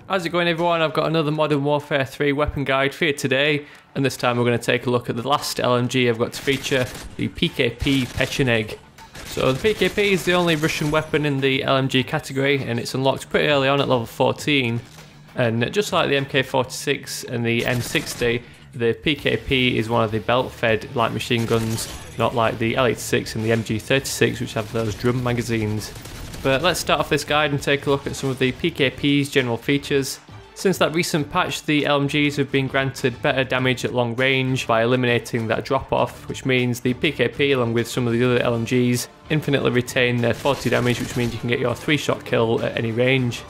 How's it going everyone? I've got another Modern Warfare 3 weapon guide for you today, and this time we're going to take a look at the last LMG I've got to feature, the PKP Pecheneg. So the PKP is the only Russian weapon in the LMG category, and it's unlocked pretty early on at level 14, and just like the MK46 and the M60, the PKP is one of the belt-fed light machine guns, not like the L86 and the MG36 which have those drum magazines. But let's start off this guide and take a look at some of the PKP's general features. Since that recent patch, the LMGs have been granted better damage at long range by eliminating that drop-off, which means the PKP, along with some of the other LMGs, infinitely retain their 40 damage, which means you can get your 3-shot kill at any range.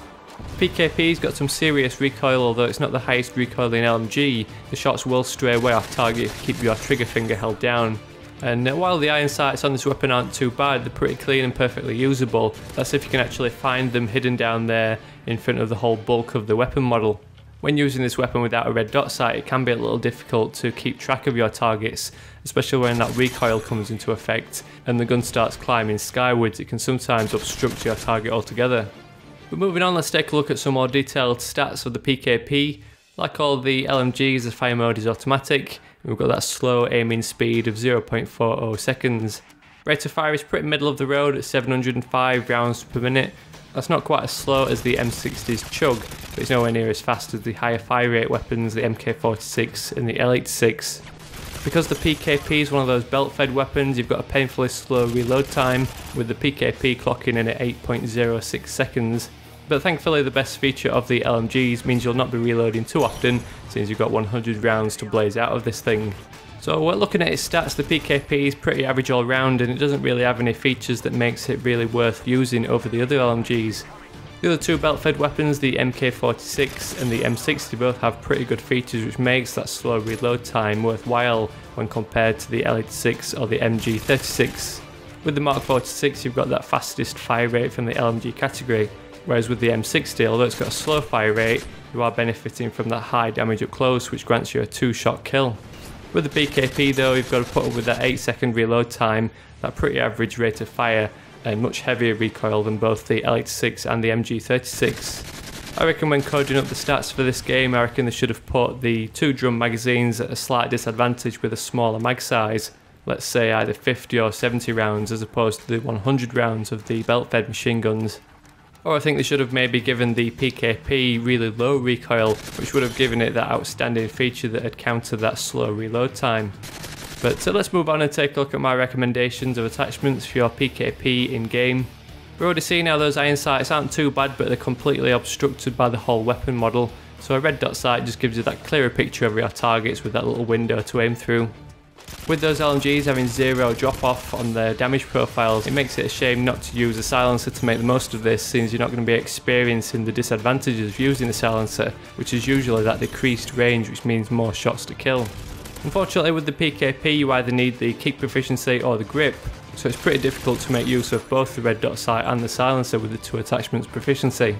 PKP's got some serious recoil, although it's not the highest recoiling LMG, the shots will stray way off target if you keep your trigger finger held down. And while the iron sights on this weapon aren't too bad, they're pretty clean and perfectly usable. That's if you can actually find them hidden down there in front of the whole bulk of the weapon model. When using this weapon without a red dot sight, it can be a little difficult to keep track of your targets, especially when that recoil comes into effect and the gun starts climbing skywards. It can sometimes obstruct your target altogether. But moving on, let's take a look at some more detailed stats of the PKP. Like all the LMGs, the fire mode is automatic. We've got that slow aiming speed of 0.40 seconds. Rate of fire is pretty middle of the road at 705 rounds per minute. That's not quite as slow as the M60's chug, but it's nowhere near as fast as the higher fire rate weapons, the MK46 and the L86. Because the PKP is one of those belt-fed weapons, you've got a painfully slow reload time, with the PKP clocking in at 8.06 seconds. But thankfully the best feature of the LMGs means you'll not be reloading too often, since you've got 100 rounds to blaze out of this thing. So looking at its stats, the PKP is pretty average all round, and it doesn't really have any features that makes it really worth using over the other LMGs. The other two belt-fed weapons, the MK46 and the M60, both have pretty good features, which makes that slow reload time worthwhile when compared to the L86 or the MG36. With the Mark 46 you've got that fastest fire rate from the LMG category, whereas with the M60, although it's got a slow fire rate, you are benefiting from that high damage up close, which grants you a 2-shot kill. With the PKP though, you've got to put up with that 8-second reload time, that pretty average rate of fire, and much heavier recoil than both the L86 and the MG36. I reckon when coding up the stats for this game, I reckon they should have put the 2 drum magazines at a slight disadvantage with a smaller mag size, let's say either 50 or 70 rounds as opposed to the 100 rounds of the belt-fed machine guns. Or I think they should have maybe given the PKP really low recoil, which would have given it that outstanding feature that had countered that slow reload time. But let's move on and take a look at my recommendations of attachments for your PKP in game. We've already seen how those iron sights aren't too bad, but they're completely obstructed by the whole weapon model, so a red dot sight just gives you that clearer picture of your targets with that little window to aim through. With those LMGs having 0 drop off on their damage profiles, it makes it a shame not to use a silencer to make the most of this, since you're not going to be experiencing the disadvantages of using a silencer, which is usually that decreased range, which means more shots to kill. Unfortunately with the PKP you either need the kick proficiency or the grip, so it's pretty difficult to make use of both the red dot sight and the silencer with the 2 attachments proficiency.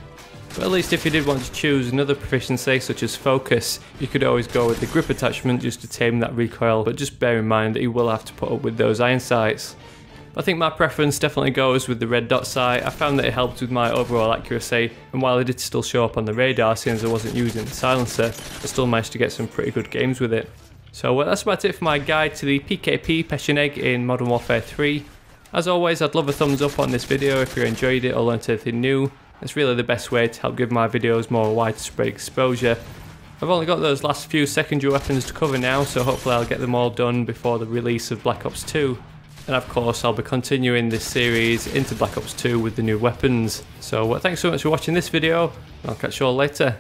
But at least if you did want to choose another proficiency such as focus, you could always go with the grip attachment just to tame that recoil, but just bear in mind that you will have to put up with those iron sights. I think my preference definitely goes with the red dot sight. I found that it helped with my overall accuracy, and while it did still show up on the radar since I wasn't using the silencer, I still managed to get some pretty good games with it. So that's about it for my guide to the PKP Pecheneg in Modern Warfare 3. As always, I'd love a thumbs up on this video if you enjoyed it or learnt anything new. It's really the best way to help give my videos more widespread exposure. I've only got those last few secondary weapons to cover now, so hopefully I'll get them all done before the release of Black Ops 2. And of course I'll be continuing this series into Black Ops 2 with the new weapons. So thanks so much for watching this video, and I'll catch you all later.